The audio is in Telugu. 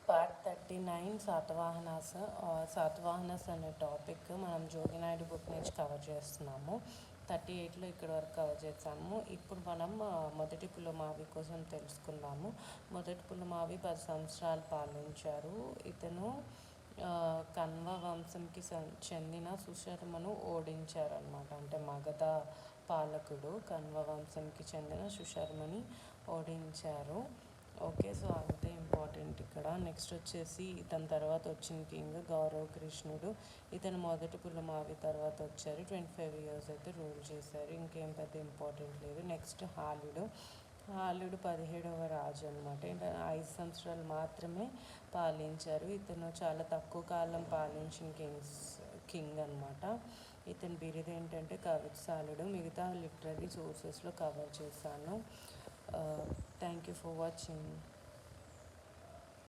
పార్ట్ 39 శాతవాహనాస్ అనే టాపిక్ మనం జోగినాయుడు బుక్ నుంచి కవర్ చేస్తున్నాము. 38లో ఇక్కడ వరకు కవర్ చేసాము. ఇప్పుడు మనం మొదటి పులమావి కోసం తెలుసుకుందాము. మొదటి పులమావి 10 సంవత్సరాలు పాలించారు. ఇతను కన్వ వంశంకి చెందిన సుశర్మను ఓడించారనమాట. అంటే మగధ పాలకుడు కన్వ వంశంకి చెందిన సుశర్మని ఓడించారు. ఓకే, సో అంతే ఇంపార్టెంట్ ఇక్కడ. నెక్స్ట్ వచ్చేసి ఇతని తర్వాత వచ్చిన కింగ్ గౌరవ్ కృష్ణుడు. ఇతను మొదటి పులమావి తర్వాత వచ్చారు. 25 years అయితే రూల్ చేశారు. ఇంకేం పెద్ద ఇంపార్టెంట్ లేదు. నెక్స్ట్ హాలుడు 17వ రాజు అనమాట. 5 సంవత్సరాలు మాత్రమే పాలించారు. ఇతను చాలా తక్కువ కాలం పాలించిన కింగ్ అనమాట. ఇతని బిరుదు ఏంటంటే కవిత్సాలుడు. మిగతా లిటరరీ సోర్సెస్లో కవర్ చేశాను. Thank you for watching.